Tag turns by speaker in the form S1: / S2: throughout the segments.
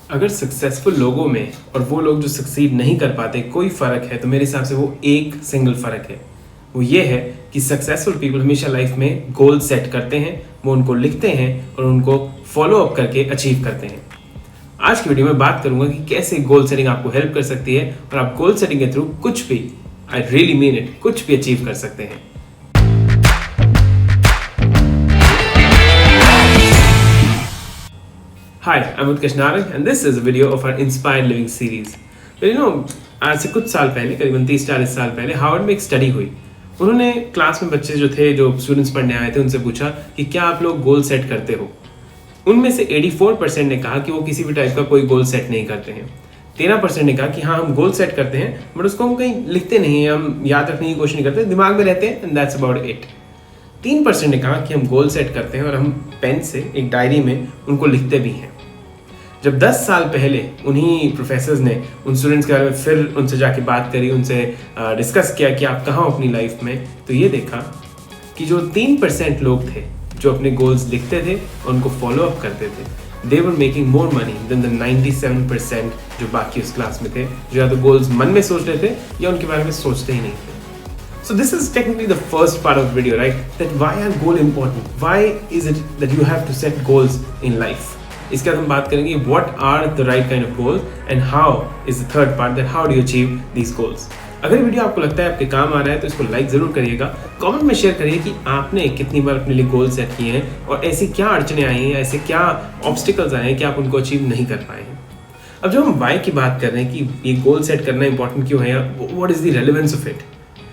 S1: अगर सक्सेसफुल लोगों में और वो लोग जो सक्सीड नहीं कर पाते कोई फ़र्क है तो मेरे हिसाब से वो एक सिंगल फ़र्क है। वो ये है कि सक्सेसफुल पीपल हमेशा लाइफ में गोल सेट करते हैं, वो उनको लिखते हैं और उनको फॉलो अप करके अचीव करते हैं। आज की वीडियो में बात करूंगा कि कैसे गोल सेटिंग आपको हेल्प कर सकती है और आप गोल सेटिंग के थ्रू कुछ भी, आई रियली मीन इट, कुछ भी अचीव कर सकते हैं। Hi, I'm Utkarsh Narang and this is a video of our Inspired Living series. आज से कुछ साल पहले, करीबन 30-40 साल पहले हार्वर्ड में एक स्टडी हुई। उन्होंने क्लास में बच्चे जो थे, जो स्टूडेंट्स पढ़ने आए थे, उनसे पूछा कि क्या आप लोग गोल सेट करते हो। उनमें से 84% ने कहा कि वो किसी भी टाइप का कोई गोल सेट नहीं करते हैं। 13% ने कहा कि हाँ, हम गोल सेट करते हैं बट उसको हम कहीं लिखते नहीं हैं, हम याद रखने की कोशिश नहीं करते, दिमाग में रहते हैं एंड दैट्स अबाउट इट। 3% ने कहा कि हम गोल सेट करते हैं और हम पेन से एक डायरी में उनको लिखते भी हैं। जब 10 साल पहले उन्हीं प्रोफेसर्स ने उन स्टूडेंट्स के बारे में फिर उनसे जाके बात करी, उनसे डिस्कस किया कि आप कहाँ हो अपनी लाइफ में, तो ये देखा कि जो 3% लोग थे जो अपने गोल्स लिखते थे और उनको फॉलो अप करते थे, they were making more money than the 97% जो बाकी उस क्लास में थे, जो या तो गोल्स मन में सोच रहे थे या उनके बारे में सोचते ही नहीं थे। So this is technically the first part of the video, right? That why are goals important? Why is it that you have to set goals in life? इसके बाद हम बात करेंगे what are the right kind of goals and how is the third part, that how do you achieve these goals? अगर ये video आपको लगता है आपके काम आ रहा है तो इसको लाइक जरूर करिएगा, कमेंट में शेयर करिए कि आपने कितनी बार अपने लिए गोल सेट किए हैं और ऐसी क्या अड़चने आई हैं, ऐसे क्या ऑब्स्टिकल्स आए हैं कि आप उनको अचीव नहीं कर पाए हैं। अब जब हम वाई की बात कर रहे हैं कि ये गोल सेट करना इंपॉर्टेंट क्यों है, what is the relevance of it.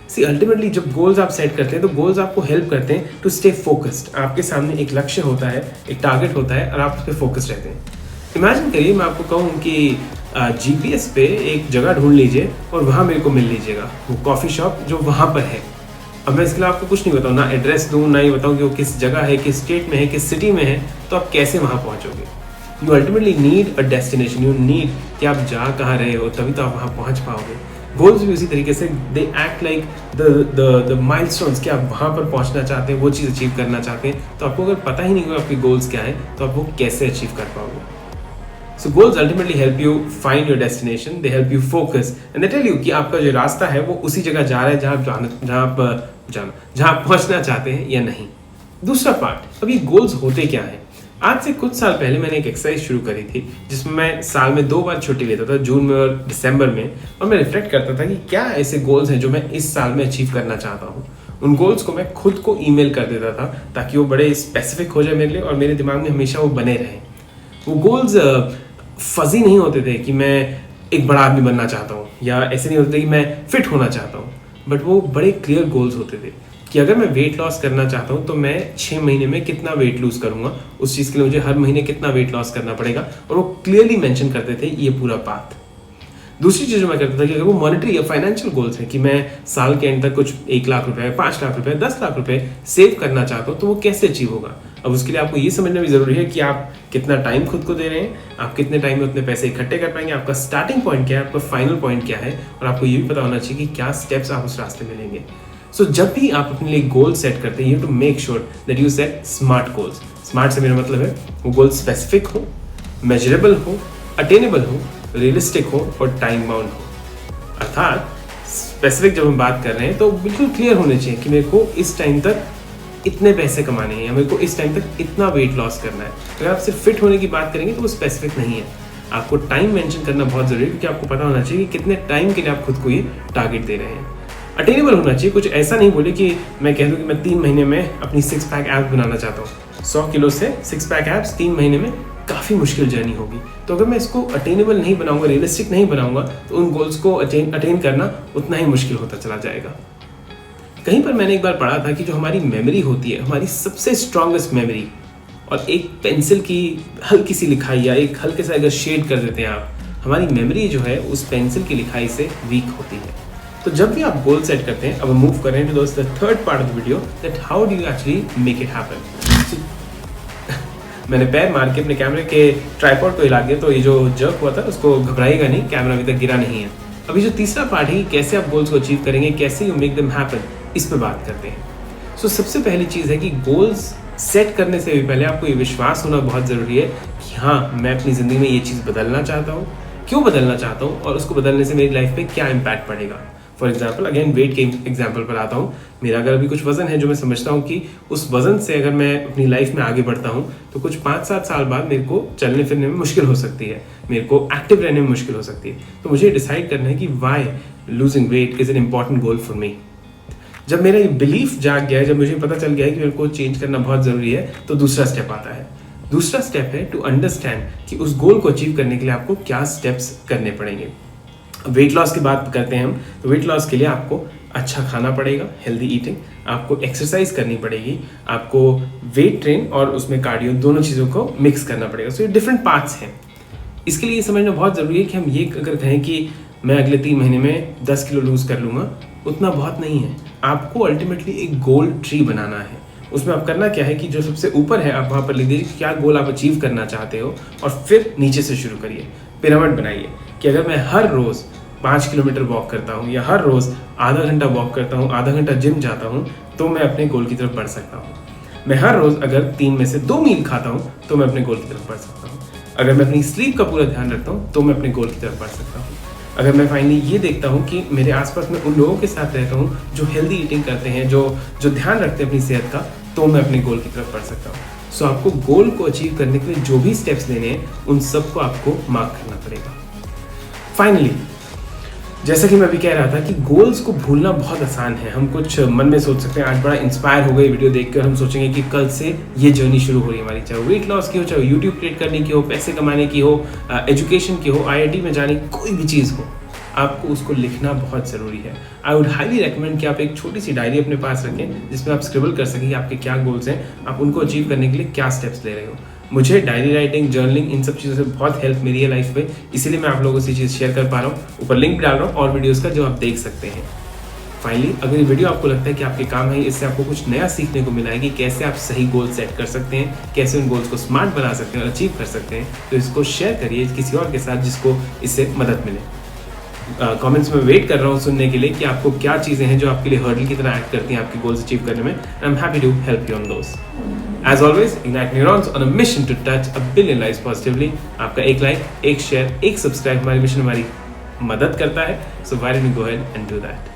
S1: See ultimately जब गोल्स आप सेट करते हैं तो गोल्स आपको हेल्प करते हैं टू स्टे फोकस्ड। आपके सामने एक लक्ष्य होता है, एक टारगेट होता है और आप उस पर फोकस्ड रहते हैं। इमेजिन करिए मैं आपको कहूँ कि जीपीएस पे एक जगह ढूंढ लीजिए और वहाँ मेरे को मिल लीजिएगा, वो कॉफ़ी शॉप जो वहाँ पर है। अब मैं इसके लिए आपको कुछ नहीं बताऊँ, ना एड्रेस दूँ, ना ही बताऊँ कि वो किस जगह है, किस स्टेट में है, किस सिटी में है, तो आप कैसे वहाँ पहुँचोगे। You ultimately need a destination, you need कि आप जा कहाँ रहे हो, तभी तो आप वहाँ पहुँच पाओगे। गोल्स भी उसी तरीके से they act like the milestones, कि आप वहाँ पर पहुँचना चाहते हैं, वो चीज़ अचीव करना चाहते हैं। तो आपको अगर पता ही नहीं होगा आपके गोल्स क्या हैं तो आप वो कैसे अचीव कर पाओगे। So goals ultimately help you find your destination, they help you focus and they tell you कि आपका जो रास्ता है वो उसी जगह जा रहा है जहाँ आप पहुँचना चाहते हैं या नहीं। दूसरा पार्ट, अब ये गोल्स होते क्या हैं। आज से कुछ साल पहले मैंने एक एक्सरसाइज शुरू करी थी जिसमें मैं साल में 2 बार छुट्टी लेता था, जून में और दिसंबर में, और मैं रिफ्लेक्ट करता था कि क्या ऐसे गोल्स हैं जो मैं इस साल में अचीव करना चाहता हूँ। उन गोल्स को मैं खुद को ईमेल कर देता था ताकि वो बड़े स्पेसिफिक हो जाए मेरे लिए और मेरे दिमाग में हमेशा वो बने रहें। वो गोल्स फजी नहीं होते थे कि मैं एक बड़ा आदमी बनना चाहता हूँ, या ऐसे नहीं होते थे कि मैं फिट होना चाहता हूँ, बट वो बड़े क्लियर गोल्स होते थे कि अगर मैं वेट लॉस करना चाहता हूँ तो मैं 6 महीने में कितना वेट लूज करूंगा, उस चीज़ के लिए मुझे हर महीने कितना वेट लॉस करना पड़ेगा, और वो क्लियरली मेंशन करते थे ये पूरा पाथ। दूसरी चीज़ जो मैं करता था कि अगर वो मॉनेटरी या फाइनेंशियल गोल्स है कि मैं साल के एंड तक कुछ 1 लाख रुपए, 5 लाख रुपए, 10 लाख रुपए सेव करना चाहता हूँ, तो वो कैसे अचीव होगा। अब उसके लिए आपको ये समझना भी जरूरी है कि आप कितना टाइम खुद को दे रहे हैं, आप कितने टाइम में उतने पैसे इकट्ठे कर पाएंगे, आपका स्टार्टिंग पॉइंट क्या है, आपका फाइनल पॉइंट क्या है, और आपको ये भी पता होना चाहिए कि क्या स्टेप्स आप उस रास्ते में लेंगे। सो जब भी आप अपने लिए गोल सेट करते हैं, you to make sure that you set smart goals. Smart से मेरा मतलब है वो गोल स्पेसिफिक हो, मेजरेबल हो, अटेनेबल हो, रियलिस्टिक हो और टाइम बाउंड हो। अर्थात स्पेसिफिक जब हम बात कर रहे हैं तो बिल्कुल क्लियर होने चाहिए कि मेरे को इस टाइम तक इतने पैसे कमाने हैं या मेरे को इस टाइम तक इतना वेट लॉस करना है। अगर आप सिर्फ फिट होने की बात करेंगे तो वो स्पेसिफिक नहीं है। आपको टाइम मेंशन करना बहुत जरूरी है क्योंकि आपको पता होना चाहिए कि कितने टाइम के लिए आप खुद को ये टारगेट दे रहे हैं। अटेनेबल होना चाहिए, कुछ ऐसा नहीं बोले कि मैं कह दूं कि मैं 3 महीने में अपनी 6 पैक एब्स बनाना चाहता हूँ। 100 किलो से 6 पैक एब्स 3 महीने में काफ़ी मुश्किल जर्नी होगी। तो अगर मैं इसको अटेनेबल नहीं बनाऊंगा, रियलिस्टिक नहीं बनाऊंगा, तो उन गोल्स को अटेन करना उतना ही मुश्किल होता चला जाएगा। कहीं पर मैंने एक बार पढ़ा था कि जो हमारी मेमोरी होती है, हमारी सबसे स्ट्रॉन्गेस्ट मेमोरी, और एक पेंसिल की हल्की सी लिखाई या एक हल्के से अगर शेड कर देते हैं आप, हमारी मेमोरी जो है उस पेंसिल की लिखाई से वीक होती है। तो जब भी आप गोल सेट करते हैं, अब हम मूव कर रहे हैं to the third part of the video, that how do you actually make it happen. मैंने पैर मार के अपने कैमरे के ट्राइपॉड को हिला दिया, तो ये जो जर्क हुआ था उसको घबराइएगा नहीं, कैमरा अभी तक गिरा नहीं है। अभी जो तीसरा पार्ट है, कैसे आप गोल्स को अचीव करेंगे, कैसे यू मेक देम हैपन, इस पे बात करते हैं। सबसे पहली चीज़ है कि गोल्स सेट करने से भी पहले आपको ये विश्वास होना बहुत ज़रूरी है कि कि हाँ, मैं अपनी ज़िंदगी में ये चीज़ बदलना चाहता हूँ, क्यों बदलना चाहता हूँ और उसको बदलने से मेरी लाइफ पे क्या इम्पैक्ट पड़ेगा। फॉर एग्जाम्पल, अगेन वेट के एग्जाम्पल पर आता हूँ। मेरा अगर अभी कुछ वजन है जो मैं समझता हूँ कि उस वजन से अगर मैं अपनी लाइफ में आगे बढ़ता हूँ तो कुछ 5-7 साल बाद मेरे को चलने फिरने में मुश्किल हो सकती है, मेरे को एक्टिव रहने में मुश्किल हो सकती है। तो मुझे डिसाइड करना है कि why losing weight is an important goal for me. जब मेरा ये बिलीफ जाग गया है, जब मुझे पता चल गया है कि मेरे को चेंज करना बहुत ज़रूरी है, तो दूसरा स्टेप आता है। दूसरा स्टेप है टू अंडरस्टैंड कि उस गोल को अचीव करने के लिए आपको क्या स्टेप्स करने पड़ेंगे। वेट लॉस की बात करते हैं हम, तो वेट लॉस के लिए आपको अच्छा खाना पड़ेगा, हेल्दी ईटिंग, आपको एक्सरसाइज करनी पड़ेगी, आपको वेट ट्रेन और उसमें कार्डियो दोनों चीज़ों को मिक्स करना पड़ेगा। सो ये डिफरेंट पार्ट्स हैं। इसके लिए ये समझना बहुत ज़रूरी है कि हम ये अगर कहें कि मैं अगले 3 महीने में 10 किलो लूज़ कर लूँगा, उतना बहुत नहीं है। आपको अल्टीमेटली एक गोल ट्री बनाना है। उसमें आप करना क्या है कि जो सबसे ऊपर है आप वहाँ पर लिख दीजिए क्या गोल आप अचीव करना चाहते हो और फिर नीचे से शुरू करिए। पिरामिड बनाइए कि अगर मैं हर रोज़ 5 किलोमीटर वॉक करता हूँ या हर रोज़ आधा घंटा वॉक करता हूँ, आधा घंटा जिम जाता हूँ, तो मैं अपने गोल की तरफ बढ़ सकता हूँ। मैं हर रोज़ अगर 3 में से 2 मील खाता हूँ तो मैं अपने गोल की तरफ बढ़ सकता हूँ। अगर मैं अपनी स्लीप का पूरा ध्यान रखता हूँ तो मैं अपने गोल की तरफ बढ़ सकता हूँ। अगर मैं फाइनली ये देखता हूँ कि मेरे आसपास में उन लोगों के साथ रहता हूँ जो हेल्दी ईटिंग करते हैं, जो ध्यान रखते हैं अपनी सेहत का, तो मैं अपने गोल की तरफ बढ़ सकता हूँ। सो आपको गोल को अचीव करने के लिए जो भी स्टेप्स लेने हैं उन सबको आपको मार्क करना पड़ेगा। फाइनली, जैसा कि मैं अभी कह रहा था कि गोल्स को भूलना बहुत आसान है। हम कुछ मन में सोच सकते हैं, आज बड़ा इंस्पायर हो गए वीडियो देखकर, हम सोचेंगे कि कल से ये जर्नी शुरू हो रही है हमारी, चाहे वेट लॉस की हो, चाहे यूट्यूब क्रिएट करने की हो, पैसे कमाने की हो, एजुकेशन की हो, IIT में जाने की, कोई भी चीज़ हो, आपको उसको लिखना बहुत ज़रूरी है। आई वुड हाईली रेकमेंड कि आप एक छोटी सी डायरी अपने पास रखें जिसमें आप स्क्रिबल कर सकें कि आपके क्या गोल्स हैं, आप उनको अचीव करने के लिए क्या स्टेप्स ले रहे हो। मुझे डायरी राइटिंग, जर्नलिंग, इन सब चीज़ों से बहुत हेल्प मिली है लाइफ में, इसीलिए मैं आप लोगों से चीज़ शेयर कर पा रहा हूँ। ऊपर लिंक डाल रहा हूँ और वीडियोज़ का जो आप देख सकते हैं। फाइनली, अगर ये वीडियो आपको लगता है कि आपके काम है, इससे आपको कुछ नया सीखने को मिला है कि कैसे आप सही गोल सेट कर सकते हैं, कैसे उन गोल्स को स्मार्ट बना सकते हैं और अचीव कर सकते हैं, तो इसको शेयर करिए किसी और के साथ जिसको इससे मदद मिले। कमेंट्स में वेट कर रहा हूँ सुनने के लिए कि आपको क्या चीज़ें हैं जो आपके लिए हर्डल की तरह एक्ट करती हैं आपके गोल्स अचीव करने में। I am happy to help you on those. As always, ignite neurons on a mission to touch a billion lives positively. आपका एक लाइक, एक शेयर, एक सब्सक्राइब हमारे मिशन, हमारी मदद करता है। So why don't you go ahead and do that.